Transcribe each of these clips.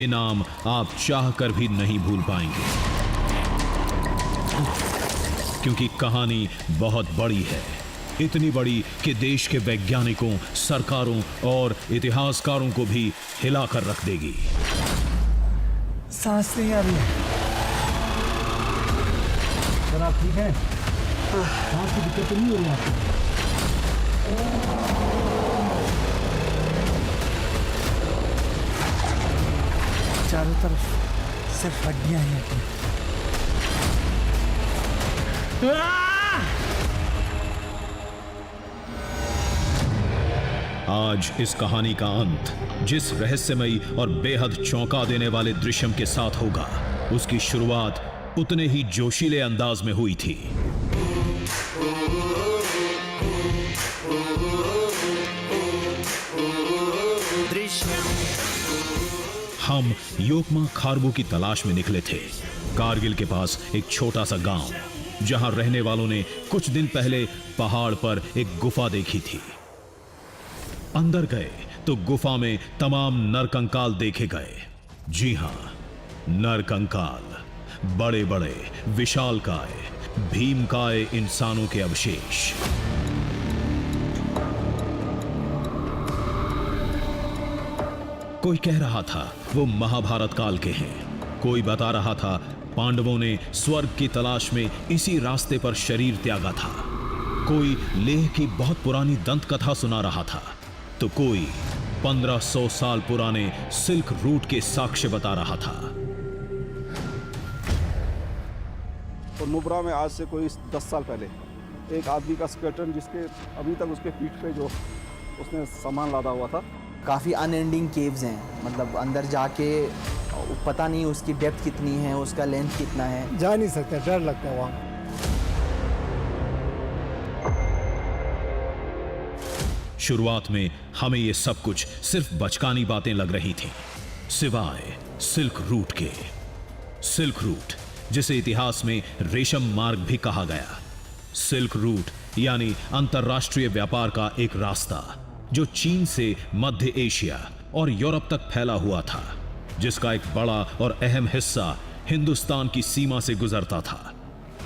ये नाम आप चाह कर भी नहीं भूल पाएंगे, क्योंकि कहानी बहुत बड़ी है। इतनी बड़ी कि देश के वैज्ञानिकों, सरकारों और इतिहासकारों को भी हिलाकर रख देगी। सांस नहीं आ रही है। सर आप ठीक हैं? सांस की दिक्कत तो नहीं हो रही आपको? चारों तरफ सिर्फ हड्डियां ही हड्डियां। आज इस कहानी का अंत जिस रहस्यमयी और बेहद चौंका देने वाले दृश्यम के साथ होगा, उसकी शुरुआत उतने ही जोशीले अंदाज में हुई थी। हम योकमा खारबू की तलाश में निकले थे। कारगिल के पास एक छोटा सा गांव, जहां रहने वालों ने कुछ दिन पहले पहाड़ पर एक गुफा देखी थी। अंदर गए तो गुफा में तमाम नरकंकाल देखे गए। जी हां, नरकंकाल, बड़े बड़े विशालकाय, भीमकाय इंसानों के अवशेष। कोई कह रहा था वो महाभारत काल के हैं, कोई बता रहा था पांडवों ने स्वर्ग की तलाश में इसी रास्ते पर शरीर त्यागा था, कोई लेह की बहुत पुरानी दंत कथा सुना रहा था, तो कोई 1500 साल पुराने सिल्क रूट के साक्ष्य बता रहा था। और नुब्रा में आज से कोई 10 साल पहले एक आदमी का स्केलेटन, जिसके अभी तक उसके पीठ पे जो उसने सामान लादा हुआ था। काफ़ी अनएंडिंग केव्स हैं, मतलब अंदर जाके पता नहीं उसकी डेप्थ कितनी है, उसका लेंथ कितना है। जा नहीं सकते, डर लगता है वहाँ। शुरुआत में हमें ये सब कुछ सिर्फ बचकानी बातें लग रही थीं, सिवाय सिल्क रूट के। सिल्क रूट, जिसे इतिहास में रेशम मार्ग भी कहा गया। सिल्क रूट यानी अंतरराष्ट्रीय व्यापार का एक रास्ता, जो चीन से मध्य एशिया और यूरोप तक फैला हुआ था, जिसका एक बड़ा और अहम हिस्सा हिंदुस्तान की सीमा से गुजरता था।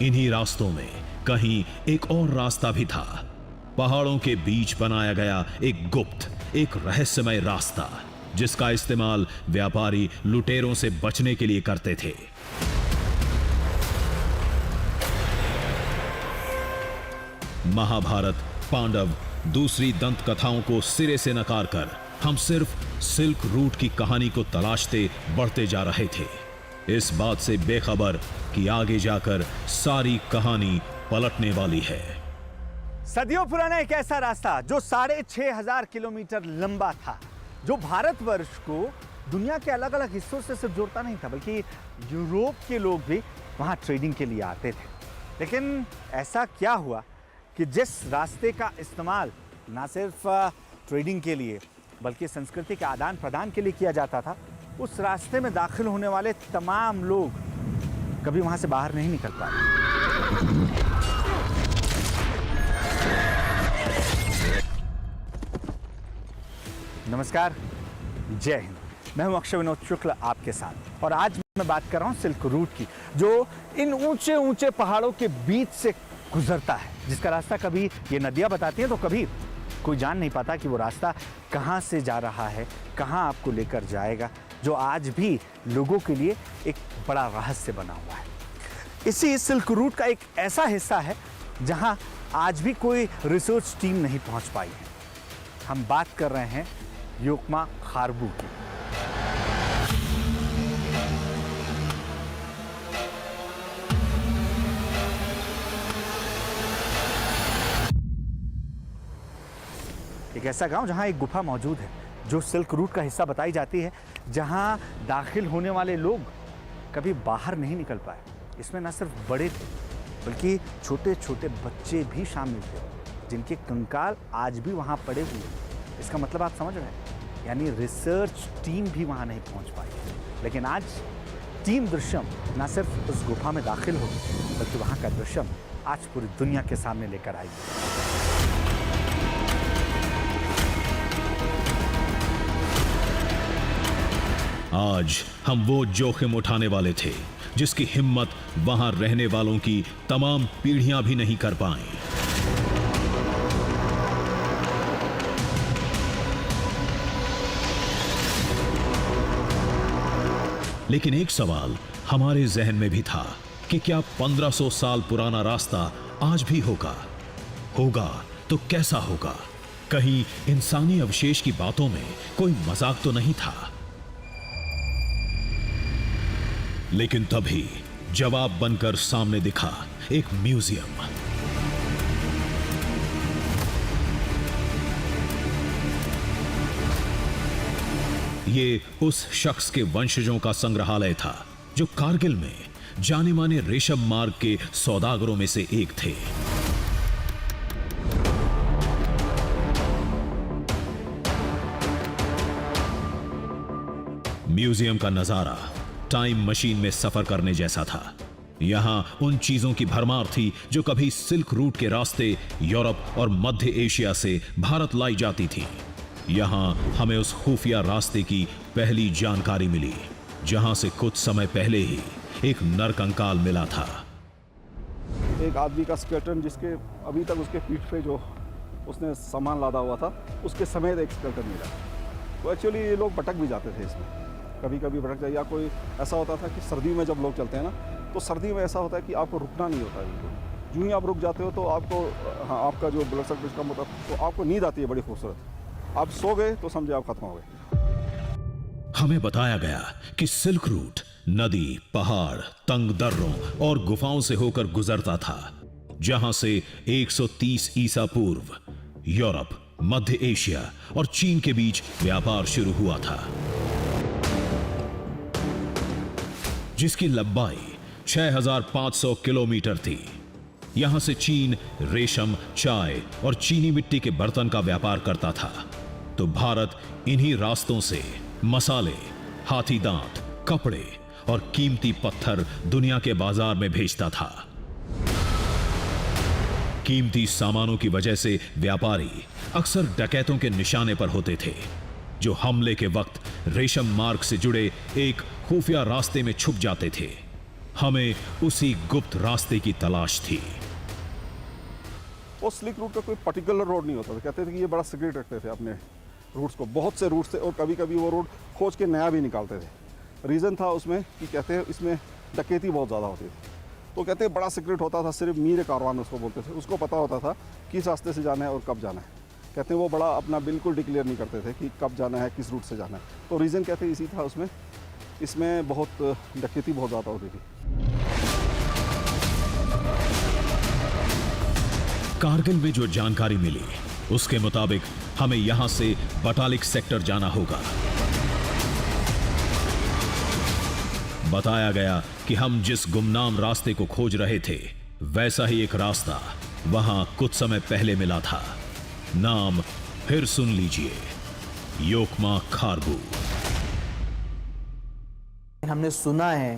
इन्हीं रास्तों में कहीं एक और रास्ता भी था, पहाड़ों के बीच बनाया गया एक गुप्त, एक रहस्यमय रास्ता, जिसका इस्तेमाल व्यापारी लुटेरों से बचने के लिए करते थे। महाभारत, पांडव, दूसरी दंत कथाओं को सिरे से नकार कर हम सिर्फ सिल्क रूट की कहानी को तलाशते बढ़ते जा रहे थे, इस बात से बेखबर कि आगे जाकर सारी कहानी पलटने वाली है। सदियों पुराना एक ऐसा रास्ता जो 6500 किलोमीटर लंबा था, जो भारतवर्ष को दुनिया के अलग अलग हिस्सों से सिर्फ जोड़ता नहीं था, बल्कि यूरोप के लोग भी वहां ट्रेडिंग के लिए आते थे। लेकिन ऐसा क्या हुआ कि जिस रास्ते का इस्तेमाल ना सिर्फ ट्रेडिंग के लिए बल्कि संस्कृति के आदान प्रदान के लिए किया जाता था, उस रास्ते में दाखिल होने वाले तमाम लोग कभी वहां से बाहर नहीं निकल पाए। नमस्कार, जय हिंद। मैं हूं अक्षय विनोद शुक्ल आपके साथ, और आज मैं बात कर रहा हूं सिल्क रूट की, जो इन ऊंचे ऊंचे पहाड़ों के बीच से गुजरता है, जिसका रास्ता कभी ये नदियां बताती हैं तो कभी कोई जान नहीं पाता कि वो रास्ता कहां से जा रहा है, कहां आपको लेकर जाएगा, जो आज भी लोगों के लिए एक बड़ा रहस्य बना हुआ है। इसी सिल्क रूट का एक ऐसा हिस्सा है जहां आज भी कोई रिसर्च टीम नहीं पहुंच पाई है। हम बात कर रहे हैं योकमा खारबू की। एक ऐसा गांव जहां एक गुफा मौजूद है, जो सिल्क रूट का हिस्सा बताई जाती है, जहां दाखिल होने वाले लोग कभी बाहर नहीं निकल पाए। इसमें न सिर्फ बड़े थे, बल्कि छोटे छोटे बच्चे भी शामिल थे, जिनके कंकाल आज भी वहां पड़े हुए हैं। इसका मतलब आप समझ रहे हैं, यानी रिसर्च टीम भी वहां नहीं पहुंच पाई। लेकिन आज टीम दृश्यम न सिर्फ उस गुफा में दाखिल होगी, बल्कि वहां का दृश्यम आज पूरी दुनिया के सामने लेकर आएगी। आज हम वो जोखिम उठाने वाले थे जिसकी हिम्मत वहां रहने वालों की तमाम पीढ़ियां भी नहीं कर पाएं। लेकिन एक सवाल हमारे जहन में भी था कि क्या 1500 साल पुराना रास्ता आज भी होगा? होगा तो कैसा होगा? कहीं इंसानी अवशेष की बातों में कोई मजाक तो नहीं था? लेकिन तभी जवाब बनकर सामने दिखा एक म्यूजियम। ये उस शख्स के वंशजों का संग्रहालय था जो कारगिल में जाने माने रेशम मार्ग के सौदागरों में से एक थे। म्यूजियम का नजारा टाइम मशीन में सफर करने जैसा था। यहां उन चीजों की भरमार थी जो कभी सिल्क रूट के रास्ते यूरोप और मध्य एशिया से भारत लाई जाती थी। यहां हमें उस खुफिया रास्ते की पहली जानकारी मिली जहां से कुछ समय पहले ही एक नरकंकाल मिला था। एक आदमी का स्केलेटन जिसके अभी तक उसके पीठ पे जो उसने सामान लादा हुआ था उसके समेत एक स्केलेटन मिला। तो एक्चुअली ये लोग भटक भी जाते थे इसमें, कभी कभी भटक जाए, या कोई ऐसा होता था कि सर्दी में जब लोग चलते हैं ना, तो सर्दी में ऐसा होता है कि आपको रुकना नहीं होता है। यूँ ही आप रुक जाते हो तो आपको, हाँ, आपका जो ब्लड सर्कुलेशन कम होता है तो आपको नींद आती है बड़ी खूबसूरत। आप सो गए तो समझे आप खत्म हो गए। हमें बताया गया कि सिल्क रूट नदी, पहाड़, तंग दर्रों और गुफाओं से होकर गुजरता था, जहां से 130 ईसा पूर्व यूरोप, मध्य एशिया और चीन के बीच व्यापार शुरू हुआ था, जिसकी लंबाई 6500 किलोमीटर थी। यहां से चीन रेशम, चाय और चीनी मिट्टी के बर्तन का व्यापार करता था, तो भारत इन्हीं रास्तों से मसाले, हाथी दांत, कपड़े और कीमती पत्थर दुनिया के बाजार में भेजता था। कीमती सामानों की वजह से व्यापारी अक्सर डकैतों के निशाने पर होते थे, जो हमले के वक्त रेशम मार्ग से जुड़े एक खुफिया रास्ते में छुप जाते थे। हमें उसी गुप्त रास्ते की तलाश थी। वो स्लिक रूट का कोई पर्टिकुलर रोड नहीं होता था। कहते थे कि ये बड़ा सीक्रेट रखते थे अपने रूट्स को, बहुत से रूट्स थे, और कभी कभी वो रोड खोज के नया भी निकालते थे। रीज़न था उसमें कि कहते हैं इसमें डकैती बहुत ज़्यादा होती थी, तो कहते हैं बड़ा सीक्रेट होता था, सिर्फ मीर कारवान उसको बोलते थे, उसको पता होता था किस रास्ते से जाना है और कब जाना है। कहते हैं वो बड़ा अपना बिल्कुल डिक्लेयर नहीं करते थे कि कब जाना है, किस रूट से जाना है। तो रीज़न कहते हैं इसी था उसमें, इसमें बहुत डकैती बहुत ज़्यादा होती थी। कारगिल में जो जानकारी मिली उसके मुताबिक हमें यहां से बटालिक सेक्टर जाना होगा। बताया गया कि हम जिस गुमनाम रास्ते को खोज रहे थे वैसा ही एक रास्ता वहां कुछ समय पहले मिला था। नाम फिर सुन लीजिए, योकमा खारबू। हमने सुना है,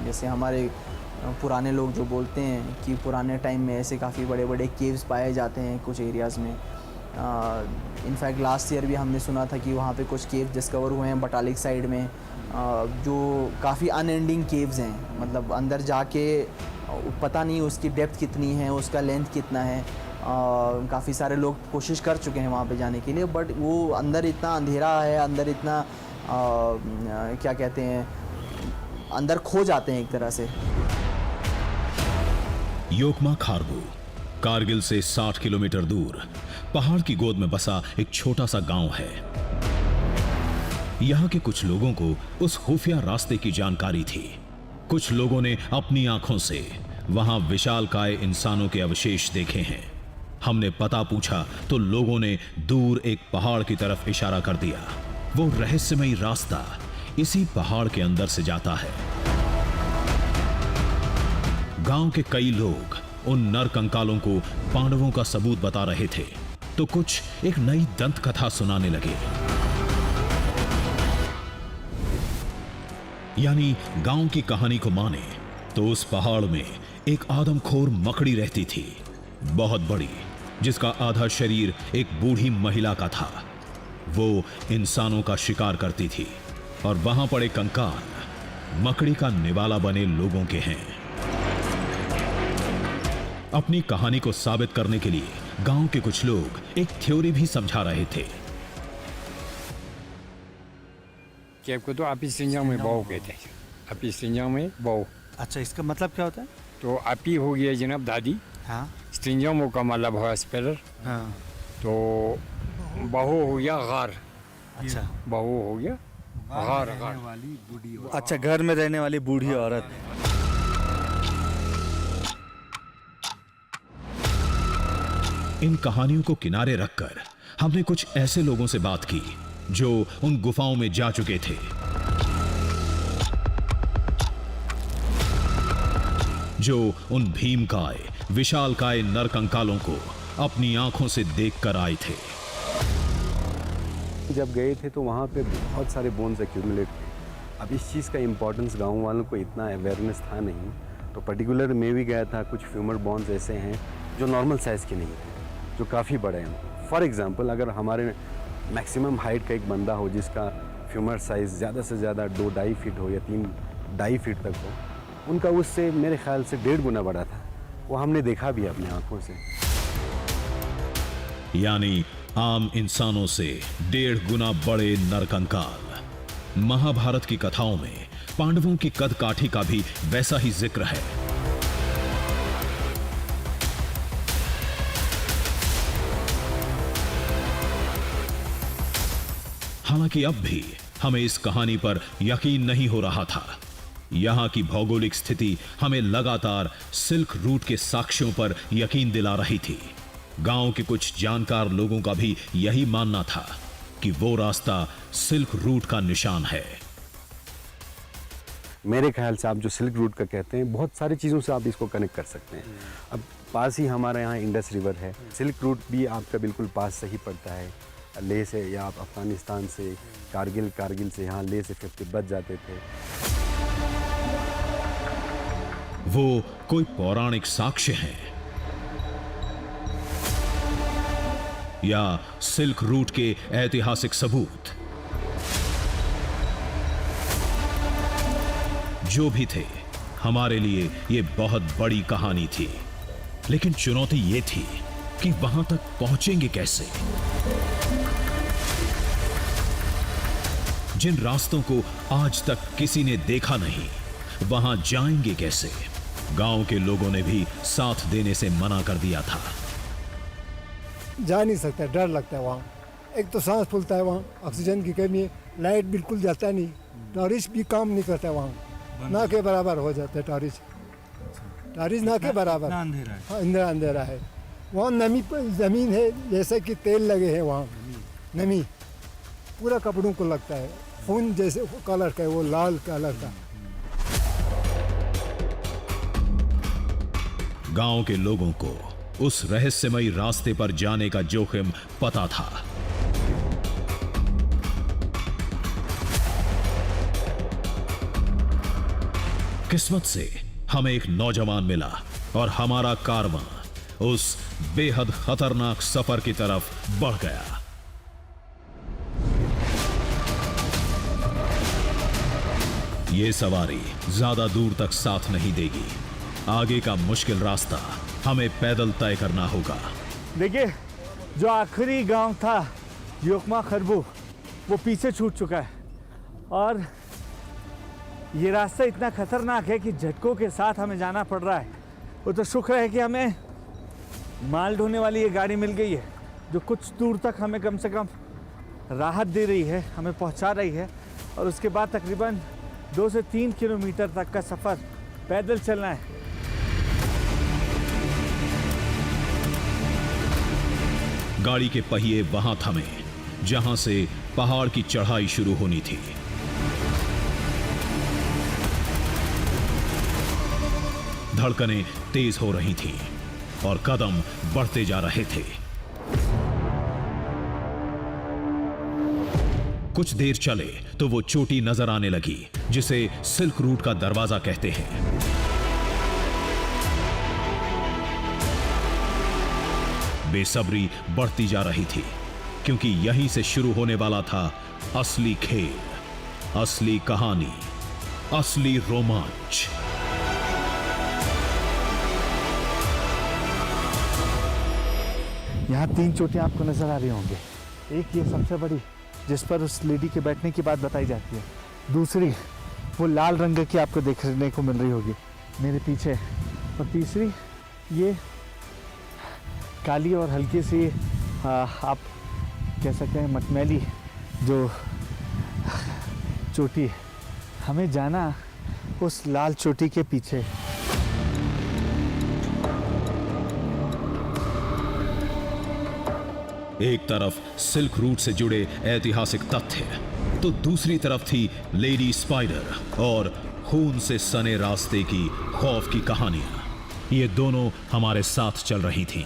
जैसे हमारे पुराने लोग जो बोलते हैं कि पुराने टाइम में ऐसे काफ़ी बड़े बड़े केव्स पाए जाते हैं कुछ एरियाज़ में। इनफैक्ट लास्ट ईयर भी हमने सुना था कि वहाँ पे कुछ केव डिस्कवर हुए हैं बटालिक साइड में, जो काफ़ी अनएंडिंग केव्स हैं। मतलब अंदर जाके पता नहीं उसकी डेप्थ कितनी है, उसका लेंथ कितना है। काफ़ी सारे लोग कोशिश कर चुके हैं वहाँ पे जाने के लिए, बट वो अंदर इतना अंधेरा है, अंदर इतना क्या कहते हैं, अंदर खो जाते हैं एक तरह से। योकमा खारबू कारगिल से 60 किलोमीटर दूर पहाड़ की गोद में बसा एक छोटा सा गांव है। यहां के कुछ लोगों को उस खुफिया रास्ते की जानकारी थी। कुछ लोगों ने अपनी आंखों से वहां विशालकाय इंसानों के अवशेष देखे हैं। हमने पता पूछा तो लोगों ने दूर एक पहाड़ की तरफ इशारा कर दिया। वो रहस्यमयी रास्ता इसी पहाड़ के अंदर से जाता है। गांव के कई लोग उन नर कंकालों को पांडवों का सबूत बता रहे थे, तो कुछ एक नई दंत कथा सुनाने लगे। यानी गांव की कहानी को माने तो उस पहाड़ में एक आदमखोर मकड़ी रहती थी, बहुत बड़ी, जिसका आधा शरीर एक बूढ़ी महिला का था। वो इंसानों का शिकार करती थी। और वहां पड़े कंकाल मकड़ी का निवाला बने लोगों के हैं। अपनी कहानी को साबित करने के लिए गांव के कुछ लोग एक थ्योरी भी समझा रहे थे। केव को तो आपी सिंजांग में बाओ कहते हैं। आपी सिंजांग में बाओ, अच्छा, इसका मतलब क्या होता है? तो आपी हो गया जनाब दादी, हाँ सिंजांग का मतलब है स्पेलर, हाँ, तो बहू हो गया गार, अच्छा बहू हो गया गार गार। अच्छा, घर में रहने वाली बूढ़ी औरत। इन कहानियों को किनारे रखकर हमने कुछ ऐसे लोगों से बात की जो उन गुफाओं में जा चुके थे, जो उन भीमकाय विशालकाय नरकंकालों को अपनी आंखों से देखकर आए थे। जब गए थे तो वहाँ पे बहुत सारे बोन्स एक्यूमुलेट थे। अब इस चीज़ का इम्पोर्टेंस गांव वालों को इतना अवेयरनेस था नहीं, तो पर्टिकुलर मैं भी गया था। कुछ फ्यूमर बोन्स ऐसे हैं जो नॉर्मल साइज़ के नहीं थे, जो काफ़ी बड़े हैं। फॉर एग्जांपल, अगर हमारे मैक्सिमम हाइट का एक बंदा हो जिसका फ्यूमर साइज़ ज़्यादा से ज़्यादा 2-2.5 फीट हो या 3-2.5 फीट तक हो, उनका उससे मेरे ख्याल से 1.5 गुना बड़ा था। वो हमने देखा भी अपनी आँखों से। यानी आम इंसानों से 1.5 गुना बड़े नरकंकाल। महाभारत की कथाओं में पांडवों की कद काठी का भी वैसा ही जिक्र है। हालांकि अब भी हमें इस कहानी पर यकीन नहीं हो रहा था। यहां की भौगोलिक स्थिति हमें लगातार सिल्क रूट के साक्ष्यों पर यकीन दिला रही थी। गांव के कुछ जानकार लोगों का भी यही मानना था कि वो रास्ता सिल्क रूट का निशान है। मेरे ख्याल से आप जो सिल्क रूट का कहते हैं, बहुत सारी चीज़ों से आप इसको कनेक्ट कर सकते हैं। अब पास ही हमारे यहाँ इंडस रिवर है, सिल्क रूट भी आपका बिल्कुल पास से ही पड़ता है। लेह से या आप अफगानिस्तान से कारगिल से यहाँ लेह से फिर तिब्बत जाते थे। वो कोई पौराणिक साक्ष्य है या सिल्क रूट के ऐतिहासिक सबूत? जो भी थे, हमारे लिए ये बहुत बड़ी कहानी थी। लेकिन चुनौती ये थी कि वहां तक पहुंचेंगे कैसे? जिन रास्तों को आज तक किसी ने देखा नहीं, वहां जाएंगे कैसे? गांव के लोगों ने भी साथ देने से मना कर दिया था। जा नहीं सकता, डर लगता है वहाँ। एक तो सांस फूलता है वहाँ, ऑक्सीजन की कमी है, लाइट बिल्कुल जाता नहीं, टॉरिच भी काम नहीं करता वहाँ। ना के बराबर हो जाता है टॉरिच ना के बराबर। अंधेरा है। हाँ, अंधेरा है वहाँ। नमी ज़मीन है, जैसे कि तेल लगे हैं वहाँ। नमी पूरा कपड़ों को लगता है, खून जैसे कलर का है, वो लाल कलर का। गांव के लोगों को उस रहस्यमयी रास्ते पर जाने का जोखिम पता था। किस्मत से हमें एक नौजवान मिला और हमारा कारवां उस बेहद खतरनाक सफर की तरफ बढ़ गया। ये सवारी ज्यादा दूर तक साथ नहीं देगी। आगे का मुश्किल रास्ता हमें पैदल तय करना होगा। देखिए, जो आखिरी गांव था योकमा खरबू, वो पीछे छूट चुका है और ये रास्ता इतना खतरनाक है कि झटकों के साथ हमें जाना पड़ रहा है। वो तो शुक्र है कि हमें माल ढोने वाली ये गाड़ी मिल गई है, जो कुछ दूर तक हमें कम से कम राहत दे रही है, हमें पहुंचा रही है। और उसके बाद तकरीबन 2 से 3 किलोमीटर तक का सफ़र पैदल चलना है। गाड़ी के पहिए वहां थमे जहां से पहाड़ की चढ़ाई शुरू होनी थी। धड़कनें तेज हो रही थीं और कदम बढ़ते जा रहे थे। कुछ देर चले तो वो चोटी नजर आने लगी जिसे सिल्क रूट का दरवाजा कहते हैं। बेसब्री बढ़ती जा रही थी क्योंकि यहीं से शुरू होने वाला था असली खेल। असली कहानी, असली रोमांच। यहाँ 3 चोटियाँ आपको नज़र आ रही होंगी। एक ये सबसे बड़ी, जिस पर उस लेडी के बैठने की बात बताई जाती है। दूसरी वो लाल रंग की आपको देखने को मिल रही होगी मेरे पीछे। और तीसरी ये काली और हल्की सी आप कह सकते हैं मटमैली जो चोटी। हमें जाना उस लाल चोटी के पीछे। एक तरफ सिल्क रूट से जुड़े ऐतिहासिक तथ्य, तो दूसरी तरफ थी लेडी स्पाइडर और खून से सने रास्ते की खौफ की कहानियां। ये दोनों हमारे साथ चल रही थीं।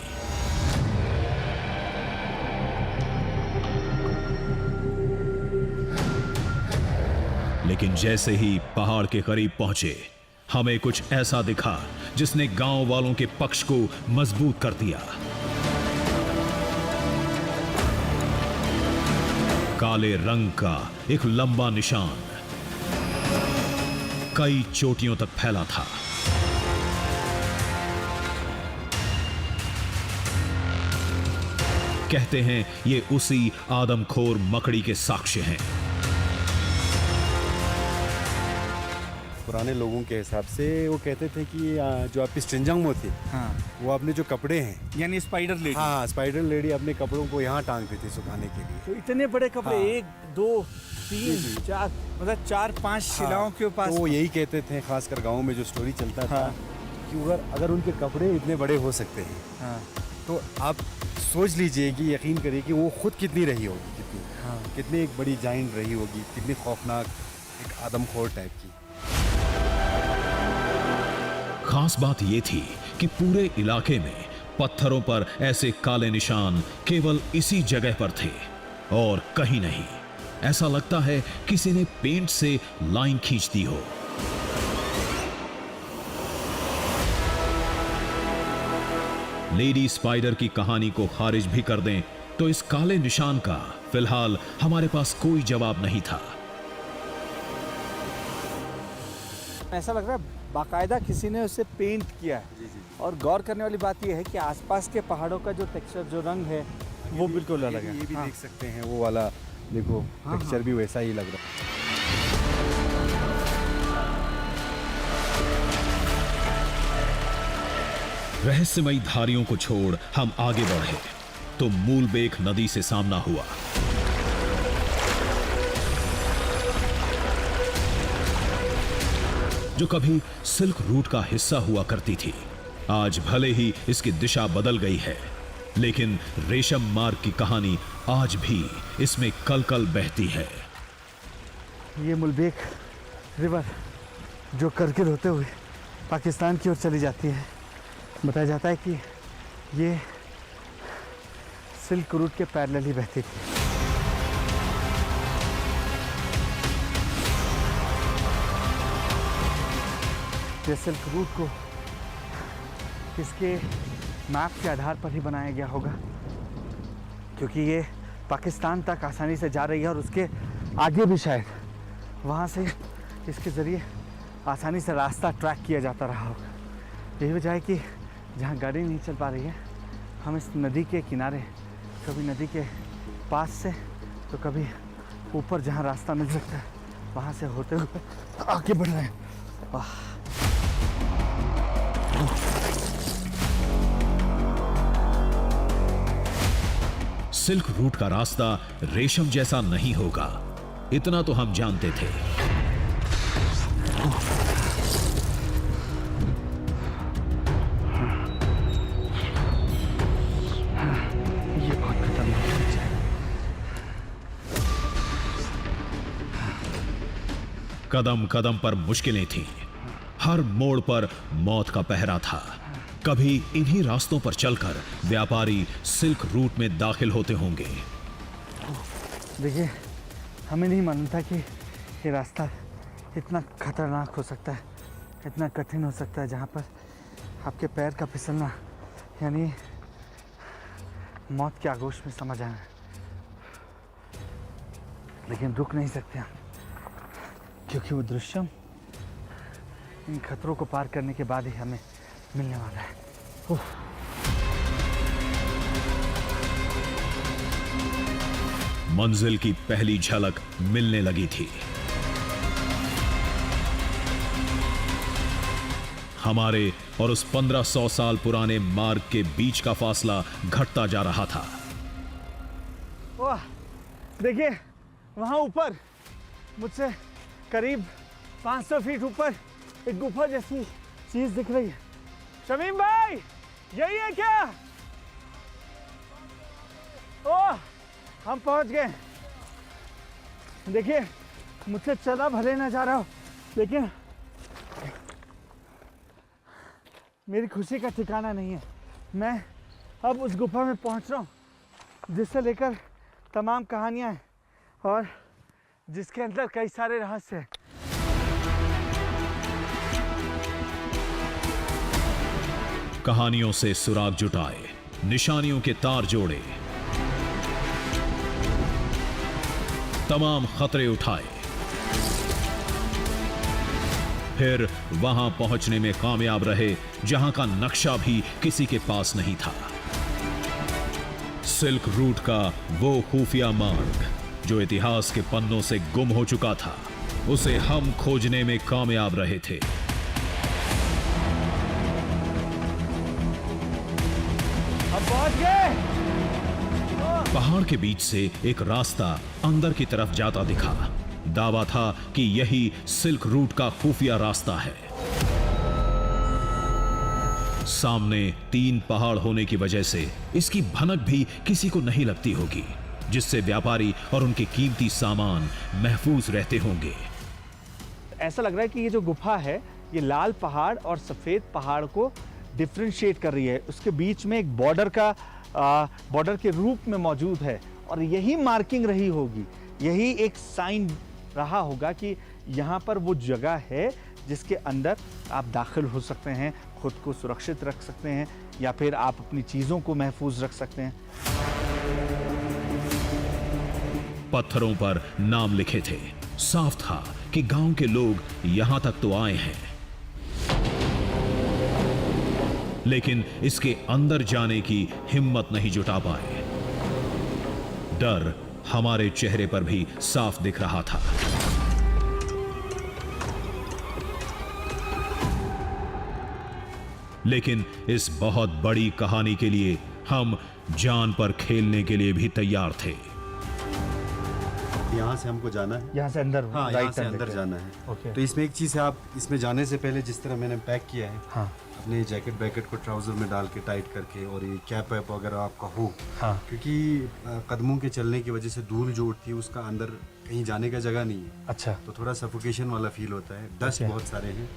लेकिन जैसे ही पहाड़ के करीब पहुंचे, हमें कुछ ऐसा दिखा जिसने गांव वालों के पक्ष को मजबूत कर दिया। काले रंग का एक लंबा निशान कई चोटियों तक फैला था। कहते हैं ये उसी आदमखोर मकड़ी के साक्ष्य हैं। पुराने लोगों के हिसाब से वो कहते थे कि जो आपकी स्ट्रिंजांग थी, हाँ, वो अपने जो कपड़े हैं, यानी स्पाइडर लेडी। हाँ, स्पाइडर लेडी अपने कपड़ों को यहाँ टांगती थी सुखाने के लिए। तो इतने बड़े कपड़े, हाँ। 1 2 3 4 मतलब 4-5 शिलाओं के पास। तो वो यही कहते थे, खासकर गाँव में जो स्टोरी चलता था हाँ। कि अगर उनके कपड़े इतने बड़े हो सकते हैं, हाँ, तो आप सोच लीजिए कि यकीन करिए कि वो खुद कितनी रही होगी, हाँ। कितनी एक बड़ी जाइंट रही होगी, कितनी खौफनाक एक आदमखोर टाइप की। खास बात यह थी कि पूरे इलाके में पत्थरों पर ऐसे काले निशान केवल इसी जगह पर थे और कहीं नहीं। ऐसा लगता है किसी ने पेंट से लाइन खींच दी हो। लेडी स्पाइडर की कहानी को खारिज भी कर दें तो इस काले निशान का फिलहाल हमारे पास कोई जवाब नहीं था। ऐसा लग रहा है बाकायदा किसी ने उसे पेंट किया है। और गौर करने वाली बात यह है कि आसपास के पहाड़ों का जो टेक्सचर, जो रंग है, वो बिल्कुल अलग है। ये भी हाँ। देख सकते हैं, वो वाला देखो, हाँ, टेक्सचर भी वैसा ही लग रहा है। रहस्यमयी धारियों को छोड़ हम आगे बढ़े तो मूलबेख नदी से सामना हुआ। जो कभी सिल्क रूट का हिस्सा हुआ करती थी, आज भले ही इसकी दिशा बदल गई है, लेकिन रेशम मार्ग की कहानी आज भी इसमें कल-कल बहती है। ये मुल्बेक रिवर जो करगिल होते हुए पाकिस्तान की ओर चली जाती है। बताया जाता है कि ये सिल्क रूट के पैरेलल ही बहती थी। ये सिल्क रूट को इसके मैप के आधार पर ही बनाया गया होगा, क्योंकि ये पाकिस्तान तक आसानी से जा रही है और उसके आगे भी शायद वहाँ से इसके ज़रिए आसानी से रास्ता ट्रैक किया जाता रहा होगा। यही वजह है कि जहाँ गाड़ी नहीं चल पा रही है, हम इस नदी के किनारे, कभी नदी के पास से तो कभी ऊपर जहाँ रास्ता मिल सकता है वहाँ से होते हुए आगे बढ़ रहे हैं। सिल्क रूट का रास्ता रेशम जैसा नहीं होगा, इतना तो हम जानते थे। ये बहुत खतरनाक है। कदम कदम पर मुश्किलें थीं, हर मोड़ पर मौत का पहरा था। कभी इन्हीं रास्तों पर चलकर व्यापारी सिल्क रूट में दाखिल होते होंगे। देखिए, हमें नहीं मालूम था कि ये रास्ता इतना खतरनाक हो सकता है, इतना कठिन हो सकता है, जहाँ पर आपके पैर का फिसलना यानी मौत के आगोश में समझ आना। लेकिन रुक नहीं सकते हम। क्योंकि वो दृश्यम इन खतरों को पार करने के बाद ही हमें मिलने वाला है। उफ। मंजिल की पहली झलक मिलने लगी थी। हमारे और उस 1500 साल पुराने मार्ग के बीच का फासला घटता जा रहा था। वाह, देखिए वहां ऊपर मुझसे करीब 500 फीट ऊपर एक गुफा जैसी चीज दिख रही है। शमीम भाई, यही है क्या? ओह, हम पहुंच गए। देखिए, मुझसे चला भले ना जा रहा हो, लेकिन मेरी खुशी का ठिकाना नहीं है। मैं अब उस गुफा में पहुंच रहा हूं जिससे लेकर तमाम कहानियां हैं और जिसके अंदर कई सारे रहस्य हैं। कहानियों से सुराग जुटाए, निशानियों के तार जोड़े, तमाम खतरे उठाए, फिर वहां पहुंचने में कामयाब रहे जहां का नक्शा भी किसी के पास नहीं था। सिल्क रूट का वो खुफिया मार्ग जो इतिहास के पन्नों से गुम हो चुका था, उसे हम खोजने में कामयाब रहे थे। हम पहुंच गए। पहाड़ के बीच से एक रास्ता अंदर की तरफ जाता दिखा। दावा था कि यही सिल्क रूट का खुफिया रास्ता है। सामने 3 पहाड़ होने की वजह से इसकी भनक भी किसी को नहीं लगती होगी, जिससे व्यापारी और उनके कीमती सामान महफूज रहते होंगे। ऐसा लग रहा है कि ये जो गुफा है ये लाल पहाड़ और सफेद पहाड़ को डिफरेंशिएट कर रही है। उसके बीच में एक बॉर्डर के रूप में मौजूद है और यही मार्किंग रही होगी, यही एक साइन रहा होगा कि यहाँ पर वो जगह है जिसके अंदर आप दाखिल हो सकते हैं, खुद को सुरक्षित रख सकते हैं या फिर आप अपनी चीज़ों को महफूज रख सकते हैं। पत्थरों पर नाम लिखे थे। साफ था कि गांव के लोग यहां तक तो आए हैं, लेकिन इसके अंदर जाने की हिम्मत नहीं जुटा पाए। डर हमारे चेहरे पर भी साफ दिख रहा था। लेकिन इस बहुत बड़ी कहानी के लिए हम जान पर खेलने के लिए भी तैयार थे। यहाँ से हमको जाना है। यहाँ से अंदर, हाँ, यहाँ से अंदर जाना है। ओके। तो इसमें एक चीज़ है, आप इसमें जाने से पहले जिस तरह मैंने पैक किया है, हाँ, अपने जैकेट बैकेट को ट्राउजर में डाल के टाइट करके, और ये कैप वैप अगर आपका हो, हाँ, क्योंकि कदमों के चलने की वजह से धूल जो उठती है उसका अंदर कहीं जाने का जगह नहीं है। अच्छा, तो थोड़ा सफोकेशन वाला फील होता है। Dust Okay. बहुत सारे हैं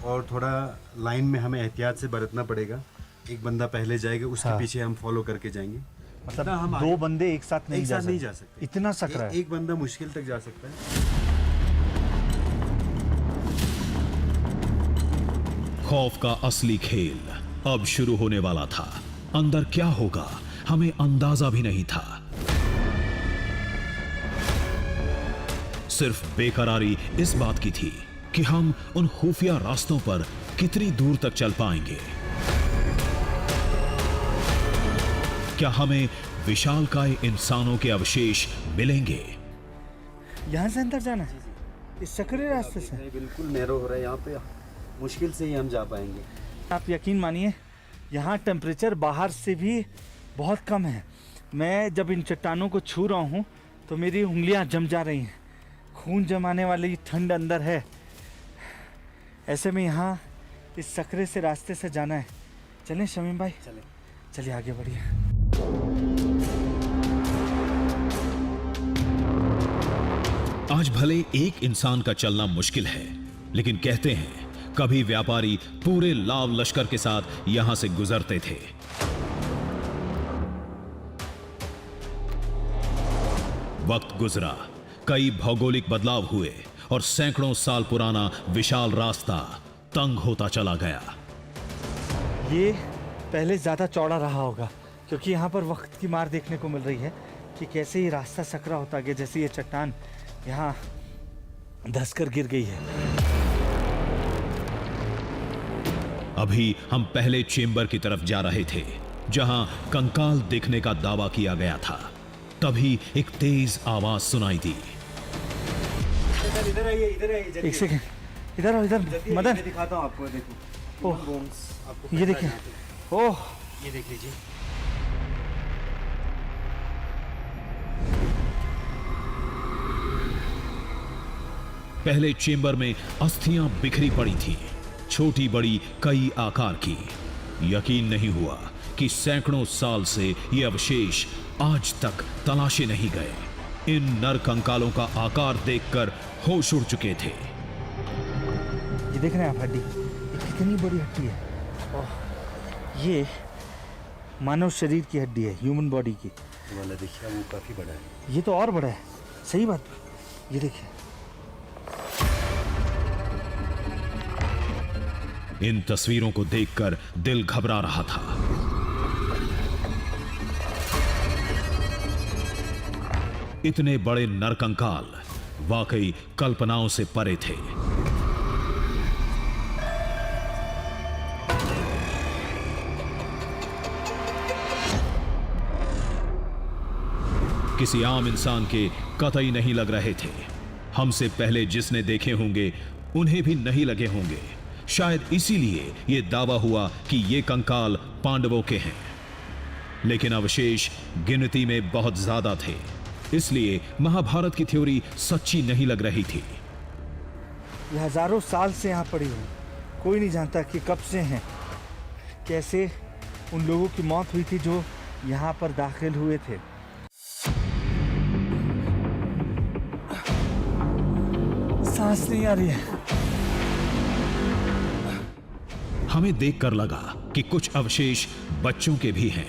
और थोड़ा लाइन में हमें एहतियात से बरतना पड़ेगा। एक बंदा पहले जाएगा, उसके हाँ। पीछे हम फॉलो करके जाएंगे। मतलब हम 2 बंदे एक साथ नहीं जा सकते। इतना सकरा है। एक बंदा मुश्किल तक जा सकता है। खौफ का असली खेल अब शुरू होने वाला था। अंदर क्या होगा हमें अंदाजा भी नहीं था। सिर्फ बेकरारी इस बात की थी कि हम उन खुफिया रास्तों पर कितनी दूर तक चल पाएंगे। क्या हमें विशालकाय इंसानों के अवशेष मिलेंगे? यहाँ से अंदर जाना है इस सकरे रास्ते से। बिल्कुल नैरो हो रहा है यहाँ पे, मुश्किल से ही हम जा पाएंगे। आप यकीन मानिए, यहाँ टेम्परेचर बाहर से भी बहुत कम है। मैं जब इन चट्टानों को छू रहा हूँ तो मेरी उंगलियाँ जम जा रही हैं। खून जमाने वाली ठंड अंदर है। ऐसे में यहाँ इस सकरे से रास्ते से जाना है। चलें शमीम भाई, चलिए आगे बढ़िए। आज भले एक इंसान का चलना मुश्किल है, लेकिन कहते हैं कभी व्यापारी पूरे लाव लश्कर के साथ यहां से गुजरते थे। वक्त गुजरा, कई भौगोलिक बदलाव हुए और सैकड़ों साल पुराना विशाल रास्ता तंग होता चला गया। ये पहले ज़्यादा चौड़ा रहा होगा क्योंकि यहाँ पर वक्त की मार देखने को मिल रही है कि कैसे ये रास्ता सकरा होता गया। जैसे ये चट्टान यहाँ धंसकर गिर गई है। अभी हम पहले चेंबर की तरफ जा रहे थे जहां कंकाल दिखने का दावा किया गया था। तभी एक तेज आवाज सुनाई दी। एक सेकंड, इधर आओ, इधर मदन, दिखाता हूँ आपको, देखो ओह ये देखिए, ओह ये देख लीजिए। पहले चेंबर में अस्थियां बिखरी पड़ी थी, छोटी बड़ी कई आकार की। यकीन नहीं हुआ कि सैकड़ों साल से ये अवशेष आज तक तलाशे नहीं गए। इन नर कंकालों का आकार देखकर होश उड़ चुके थे। ये देख रहे हैं आप हड्डी, ये कितनी बड़ी हड्डी है। ओह ये मानव शरीर की हड्डी है, ह्यूमन बॉडी की। वाला देखिए, वो काफ़ी बड़ा है। ये तो और बड़ा है, सही बात। ये देखिए, इन तस्वीरों को देखकर दिल घबरा रहा था। इतने बड़े नरकंकाल वाकई कल्पनाओं से परे थे। किसी आम इंसान के कतई नहीं लग रहे थे। हमसे पहले जिसने देखे होंगे उन्हें भी नहीं लगे होंगे। शायद इसीलिए यह दावा हुआ कि ये कंकाल पांडवों के हैं। लेकिन अवशेष गिनती में बहुत ज्यादा थे, इसलिए महाभारत की थ्योरी सच्ची नहीं लग रही थी। ये हजारों साल से यहाँ पड़ी हुई, कोई नहीं जानता कि कब से हैं। कैसे उन लोगों की मौत हुई थी जो यहाँ पर दाखिल हुए थे। सांस नहीं आ रही है। हमें देखकर लगा कि कुछ अवशेष बच्चों के भी हैं,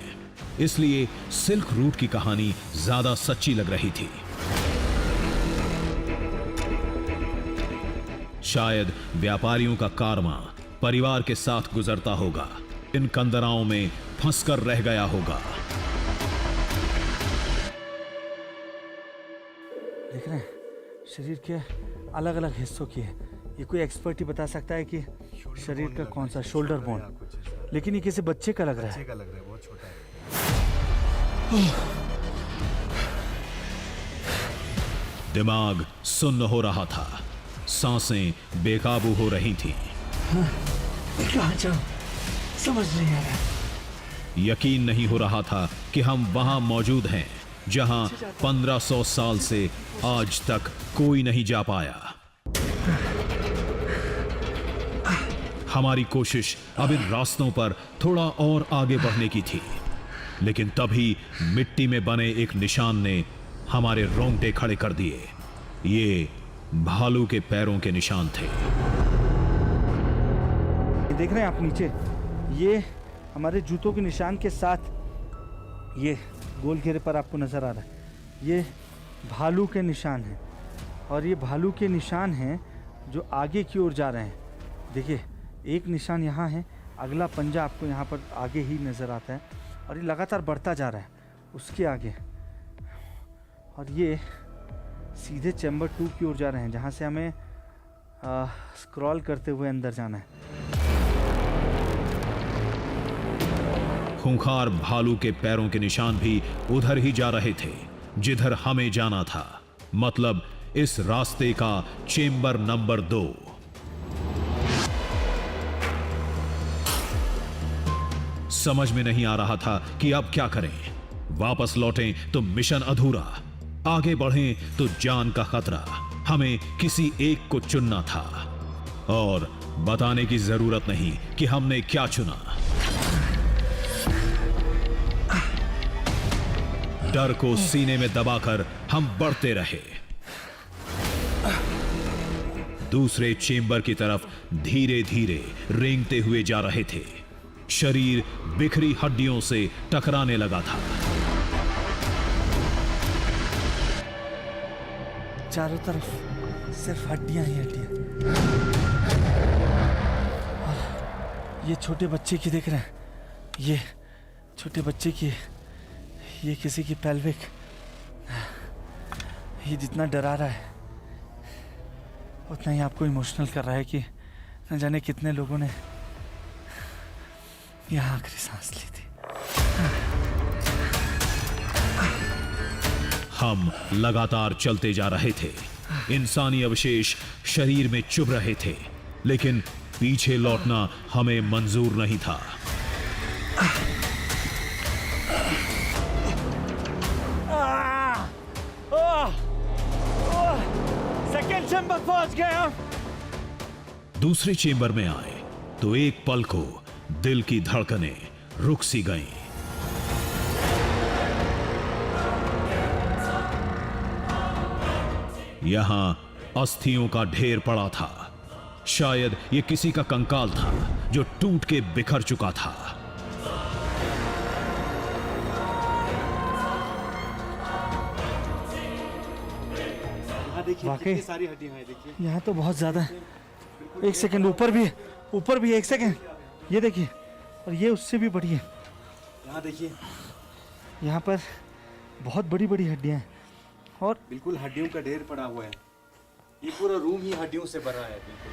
इसलिए सिल्क रूट की कहानी ज्यादा सच्ची लग रही थी। शायद व्यापारियों का कारवां परिवार के साथ गुजरता होगा, इन कंदराओं में फंसकर रह गया होगा। देख रहे हैं, शरीर के अलग अलग हिस्सों की है। ये कोई एक्सपर्ट ही बता सकता है कि शरीर का कौन सा, शोल्डर बोन। लेकिन ये किसी बच्चे का लग रहा है। बहुत छोटा है। दिमाग सुन्न हो रहा था, सांसें बेकाबू हो रही थीं। कहाँ जाऊं समझ नहीं आ रहा। यकीन नहीं हो रहा था कि हम वहां मौजूद हैं जहां 1500 साल से आज तक कोई नहीं जा पाया। हमारी कोशिश अब इन रास्तों पर थोड़ा और आगे बढ़ने की थी, लेकिन तभी मिट्टी में बने एक निशान ने हमारे रोंगटे खड़े कर दिए। ये भालू के पैरों के निशान थे। देख रहे हैं आप नीचे, ये हमारे जूतों के निशान के साथ ये गोल घेरे पर आपको नजर आ रहा है, ये भालू के निशान हैं। और ये भालू के निशान हैं जो आगे की ओर जा रहे हैं। देखिए, एक निशान यहाँ है, अगला पंजा आपको यहाँ पर आगे ही नज़र आता है और ये लगातार बढ़ता जा रहा है उसके आगे। और ये सीधे चैम्बर 2 की ओर जा रहे हैं, जहाँ से हमें स्क्रॉल करते हुए अंदर जाना है। खूंखार भालू के पैरों के निशान भी उधर ही जा रहे थे जिधर हमें जाना था, मतलब इस रास्ते का चेंबर नंबर 2। समझ में नहीं आ रहा था कि अब क्या करें। वापस लौटें तो मिशन अधूरा, आगे बढ़ें तो जान का खतरा। हमें किसी एक को चुनना था और बताने की जरूरत नहीं कि हमने क्या चुना। डर को सीने में दबाकर हम बढ़ते रहे। दूसरे चेंबर की तरफ धीरे धीरे रेंगते हुए जा रहे थे। शरीर बिखरी हड्डियों से टकराने लगा था। चारों तरफ सिर्फ हड्डियां ही हड्डियां। ये छोटे बच्चे की देख रहे हैं, ये छोटे बच्चे की, ये किसी की पेल्विक। ये जितना डरा रहा है, उतना ही आपको इमोशनल कर रहा है कि न जाने कितने लोगों ने यहाँ आखिरी सांस ली थी। हम लगातार चलते जा रहे थे। इंसानी अवशेष शरीर में चुभ रहे थे, लेकिन पीछे लौटना हमें मंजूर नहीं था। सेकेंड चैम्बर पहुंच गए हम। दूसरे चेंबर में आए तो एक पल को दिल की धड़कनें रुक सी गईं। यहां अस्थियों का ढेर पड़ा था। शायद ये किसी का कंकाल था जो टूट के बिखर चुका था। वाकई सारी हड्डियां हैं, देखिए यहाँ तो बहुत ज्यादा है। एक सेकंड, ऊपर भी एक सेकंड, ये देखिए, और ये उससे भी बड़ी है। यहाँ देखिए, यहाँ पर बहुत बड़ी बड़ी हड्डियां हैं और बिल्कुल हड्डियों का ढेर पड़ा हुआ है। ये पूरा रूम ही हड्डियों से भरा है बिल्कुल।